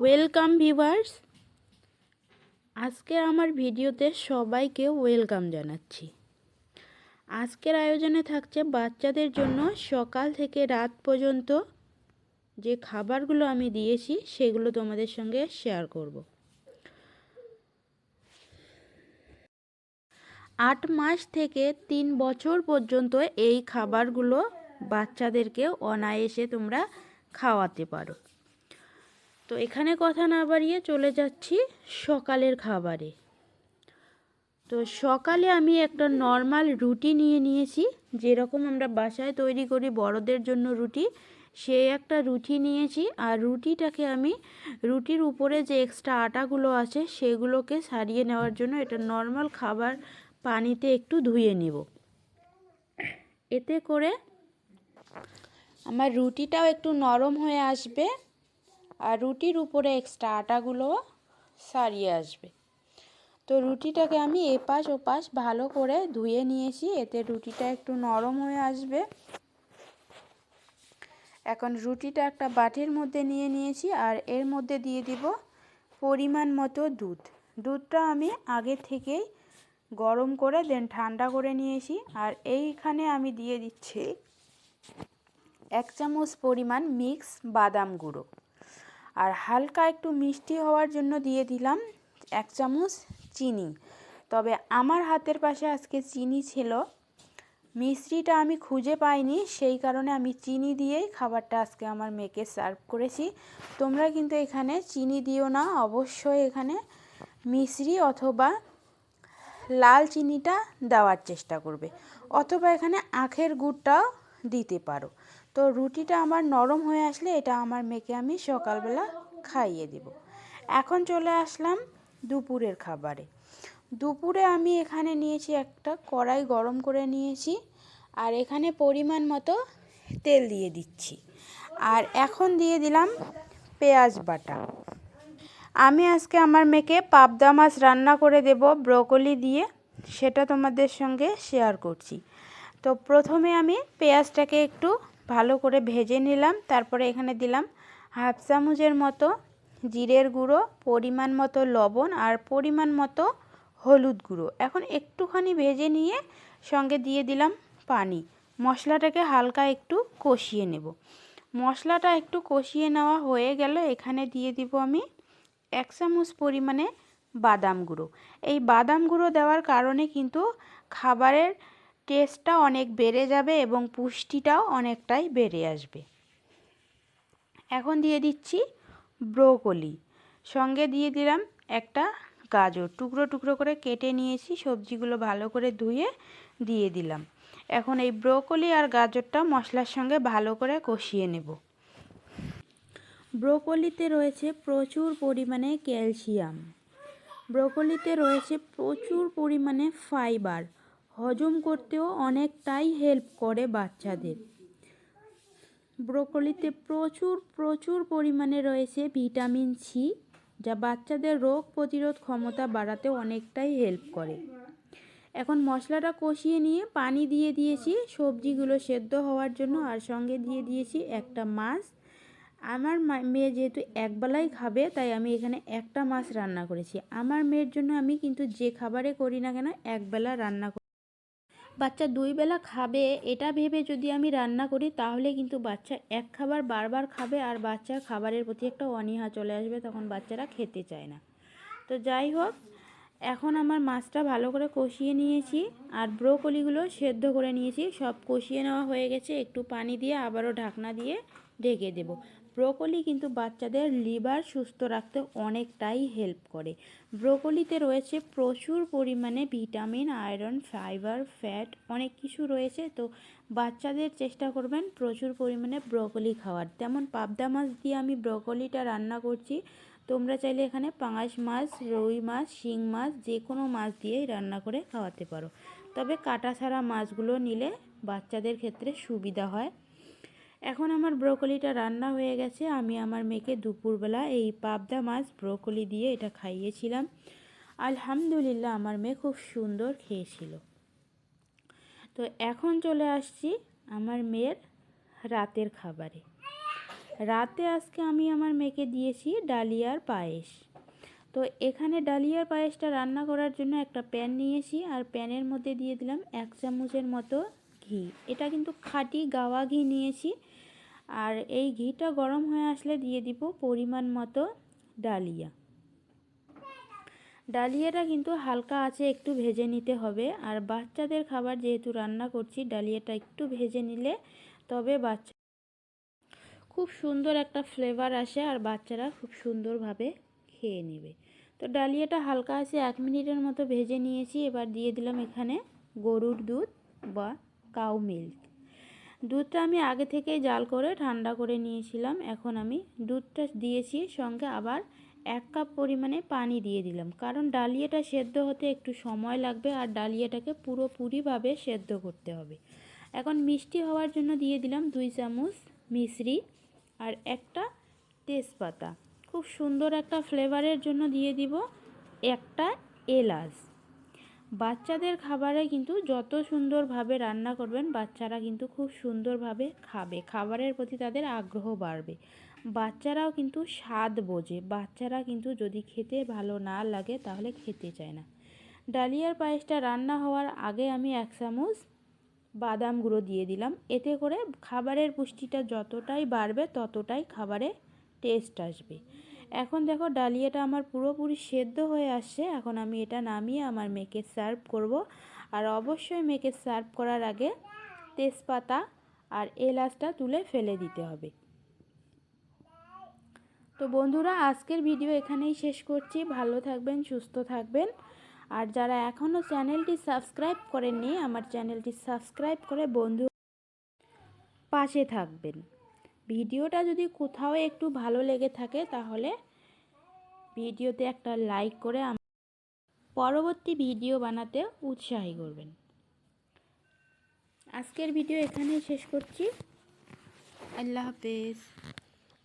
Welcome viewers, আজকে আমার ভিডিওতে সবাইকে ওয়েলকাম জানাচ্ছি। আজকের আয়োজনে থাকছে বাচ্চাদের জন্য সকাল থেকে রাত পর্যন্ত যে খাবারগুলো আমি দিয়েছি সেগুলো তোমাদের সঙ্গে শেয়ার করব। 8 মাস থেকে 3 বছর পর্যন্ত এই খাবারগুলো বাচ্চাদেরকে অনায়াসে তোমরা খাওয়াতে পারো। তো এখানে কথা না বাড়িয়ে চলে যাচ্ছি সকালের খাবারে। তো সকালে আমি একটা নর্মাল রুটি নিয়ে নিয়েছি, যেরকম আমরা বাসায় তৈরি করি বড়দের জন্য রুটি, সেই একটা রুটি নিয়েছি। আর রুটিটাকে আমি রুটির উপরে যে এক্সট্রা আটাগুলো আছে সেগুলোকে সারিয়ে নেওয়ার জন্য এটা নর্মাল খাবার পানিতে একটু ধুয়ে নেব। এতে করে আমার রুটিটাও একটু নরম হয়ে আসবে আর রুটির উপরে এক্সট্রা আটাগুলো সারিয়ে আসবে। তো রুটিটাকে আমি এপাশ ওপাশ ভালো করে ধুয়ে নিয়েছি, এতে রুটিটা একটু নরম হয়ে আসবে। এখন রুটিটা একটা বাটির মধ্যে নিয়ে নিয়েছি আর এর মধ্যে দিয়ে দিব পরিমাণ মতো দুধ। দুধটা আমি আগে থেকেই গরম করে দেন ঠান্ডা করে নিয়েছি। আর এইখানে আমি দিয়ে দিচ্ছি 1 চামচ পরিমাণ মিক্স বাদাম গুঁড়ো, আর হালকা একটু মিষ্টি হওয়ার জন্য দিয়ে দিলাম 1 চামচ চিনি। তবে আমার হাতের পাশে আজকে চিনি ছিল, মিষ্টিটা আমি খুঁজে পাইনি, সেই কারণে আমি চিনি দিয়েই খাবারটা আজকে আমার মেয়েকে সার্ভ করেছি। তোমরা কিন্তু এখানে চিনি দিও না, অবশ্যই এখানে মিশ্রি অথবা লাল চিনিটা দেওয়ার চেষ্টা করবে, অথবা এখানে আখের গুড়টাও দিতে পারো। তো রুটিটা আমার নরম হয়ে আসলে এটা আমার মেয়েকে আমি সকালবেলা খাইয়ে দেব। এখন চলে আসলাম দুপুরের খাবারে। দুপুরে আমি এখানে নিয়েছি একটা কড়াই গরম করে নিয়েছি, আর এখানে পরিমাণ মতো তেল দিয়ে দিচ্ছি। আর এখন দিয়ে দিলাম পেঁয়াজ বাটা। আমি আজকে আমার মেয়েকে পাবদা মাছ রান্না করে দেব ব্রকলি দিয়ে, সেটা তোমাদের সঙ্গে শেয়ার করছি। তো প্রথমে আমি পেঁয়াজটাকে একটু ভালো করে ভেজে নিলাম, তারপরে এখানে দিলাম 1/2 চামচের মতো জিরের গুঁড়ো, পরিমাণ মতো লবণ আর পরিমাণ মতো হলুদ গুঁড়ো। এখন একটুখানি ভেজে নিয়ে সঙ্গে দিয়ে দিলাম পানি। মশলাটাকে হালকা একটু কষিয়ে নেব। মশলাটা একটু কষিয়ে নেওয়া হয়ে গেল, এখানে দিয়ে দিব আমি 1 চামচ পরিমাণে বাদাম গুঁড়ো। এই বাদাম গুঁড়ো দেওয়ার কারণে কিন্তু খাবারের টেস্টটা অনেক বেড়ে যাবে এবং পুষ্টিটাও অনেকটাই বেড়ে আসবে। এখন দিয়ে দিচ্ছি ব্রোকলি, সঙ্গে দিয়ে দিলাম একটা গাজর, টুকরো টুকরো করে কেটে নিয়েছি, সবজিগুলো ভালো করে ধুয়ে দিয়ে দিলাম। এখন এই ব্রোকলি আর গাজরটা মশলার সঙ্গে ভালো করে কষিয়ে নেব। ব্রোকলিতে রয়েছে প্রচুর পরিমাণে ক্যালসিয়াম, ব্রোকলিতে রয়েছে প্রচুর পরিমাণে ফাইবার, হজম করতেও অনেকটাই হেল্প করে বাচ্চাদের। ব্রোকলিতে প্রচুর পরিমাণে রয়েছে ভিটামিন সি, যা বাচ্চাদের রোগ প্রতিরোধ ক্ষমতা বাড়াতে অনেকটাই হেল্প করে। এখন মশলাটা কষিয়ে নিয়ে পানি দিয়ে দিয়েছি সবজিগুলো সেদ্ধ হওয়ার জন্য, আর সঙ্গে দিয়ে দিয়েছি একটা মাছ। আমার মেয়ে যেহেতু একবেলাই খাবে তাই আমি এখানে একটা মাছ রান্না করেছি। আমার মেয়ের জন্য আমি কিন্তু যে খাবারে করি না কেন একবেলা রান্না করি। বাচ্চা 2 বেলা খাবে এটা ভেবে যদি আমি রান্না করি তাহলে কিন্তু বাচ্চা এক খাবার বারবার খাবে, আর বাচ্চার খাবারের প্রতি একটা অনীহা চলে আসবে, তখন বাচ্চারা খেতে চায় না। তো যাই হোক, এখন আমার মাছটা ভালো করে কষিয়ে নিয়েছি আর ব্রোকলিগুলো সেদ্ধ করে নিয়েছি, সব কষিয়ে নেওয়া হয়ে গেছে। একটু পানি দিয়ে আবারও ঢাকনা দিয়ে ঢেকে দেব। ব্রোকলি কিন্তু বাচ্চাদের লিভার সুস্থ রাখতে অনেকটাই হেল্প করে। ব্রোকলিতে রয়েছে প্রচুর পরিমাণে ভিটামিন, আয়রন, ফাইবার, ফ্যাট, অনেক কিছু রয়েছে। তো বাচ্চাদের চেষ্টা করবেন প্রচুর পরিমাণে ব্রোকলি খাওয়ার। তেমন পাবদা মাছ দিয়ে আমি ব্রোকলিটা রান্না করছি, তোমরা চাইলে এখানে পাঙাশ মাছ, রুই মাছ, শিং মাছ, যে কোনো মাছ দিয়েই রান্না করে খাওয়াতে পারো। তবে কাটা ছাড়া মাছগুলো নিলে বাচ্চাদের ক্ষেত্রে সুবিধা হয়। এখন আমার ব্রোকলিটা রান্না হয়ে গেছে। আমি আমার মেয়েকে দুপুরবেলা এই পাবদা মাছ ব্রোকলি দিয়ে এটা খাইয়েছিলাম। আলহামদুলিল্লাহ আমার মেয়ে খুব সুন্দর খেয়েছিল। তো এখন চলে আসছি আমার মেয়ের রাতের খাবারে। রাতে আজকে আমি আমার মেয়েকে দিয়েছি ডালিয়ার পায়েস। তো এখানে ডালিয়ার পায়েসটা রান্না করার জন্য একটা প্যান নিয়েছি, আর প্যানের মধ্যে দিয়ে দিলাম 1 চামচের মতো ঘি। এটা কিন্তু খাঁটি গাওয়া ঘি নিয়েছি। আর এই ঘিটা গরম হয়ে আসলে দিয়ে দিব পরিমাণ মতো ডালিয়া। ডালিয়াটা কিন্তু হালকা আছে একটু ভেজে নিতে হবে। আর বাচ্চাদের খাবার যেহেতু রান্না করছি, ডালিয়াটা একটু ভেজে নিলে তবে বাচ্চা খুব সুন্দর একটা ফ্লেভার আসে আর বাচ্চারা খুব সুন্দরভাবে খেয়ে নেবে। তো ডালিয়াটা হালকা আছে 1 মিনিটের মতো ভেজে নিয়েছি। এবার দিয়ে দিলাম এখানে গরুর দুধ বা কাউ মিল্ক। দুধটা আমি আগে থেকেই জাল করে ঠান্ডা করে নিয়েছিলাম। এখন আমি দুধটা দিয়েছি, সঙ্গে আবার 1 কাপ পরিমাণে পানি দিয়ে দিলাম, কারণ ডালিয়াটা সেদ্ধ হতে একটু সময় লাগবে আর ডালিয়াটাকে পুরোপুরিভাবে সেদ্ধ করতে হবে। এখন মিষ্টি হওয়ার জন্য দিয়ে দিলাম 2 চামচ মিশ্রি আর একটা তেজপাতা। খুব সুন্দর একটা ফ্লেভারের জন্য দিয়ে দিব একটা এলাচ। বাচ্চাদের খাবারে কিন্তু যত সুন্দরভাবে রান্না করবেন বাচ্চারা কিন্তু খুব সুন্দরভাবে খাবে, খাবারের প্রতি তাদের আগ্রহ বাড়বে। বাচ্চারাও কিন্তু স্বাদ বোঝে, বাচ্চারা কিন্তু যদি খেতে ভালো না লাগে তাহলে খেতে চায় না। ডালিয়ার পায়েসটা রান্না হওয়ার আগে আমি 1 চামচ বাদাম গুঁড়ো দিয়ে দিলাম। এতে করে খাবারের পুষ্টিটা যতটাই বাড়বে ততটাই খাবারে টেস্ট আসবে। এখন দেখো ডালিয়াটা আমার পুরোপুরি সেদ্ধ হয়ে আসছে। এখন আমি এটা নামিয়ে আমার মেয়েকে সার্ভ করব। আর অবশ্যই মেয়েকে সার্ভ করার আগে তেজপাতা আর এলাচটা তুলে ফেলে দিতে হবে। তো বন্ধুরা, আজকের ভিডিও এখানেই শেষ করছি। ভালো থাকবেন, সুস্থ থাকবেন। আর যারা এখনও চ্যানেলটি সাবস্ক্রাইব করেননি, আমার চ্যানেলটি সাবস্ক্রাইব করে বন্ধু পাশে থাকবেন। ভিডিওটা যদি কোথাও একটু ভালো লেগে থাকে তাহলে ভিডিওতে একটা লাইক করে পরবর্তী ভিডিও বানাতে উৎসাহী করবেন। আজকের ভিডিও এখানেই শেষ করছি। আল্লাহ হাফেজ।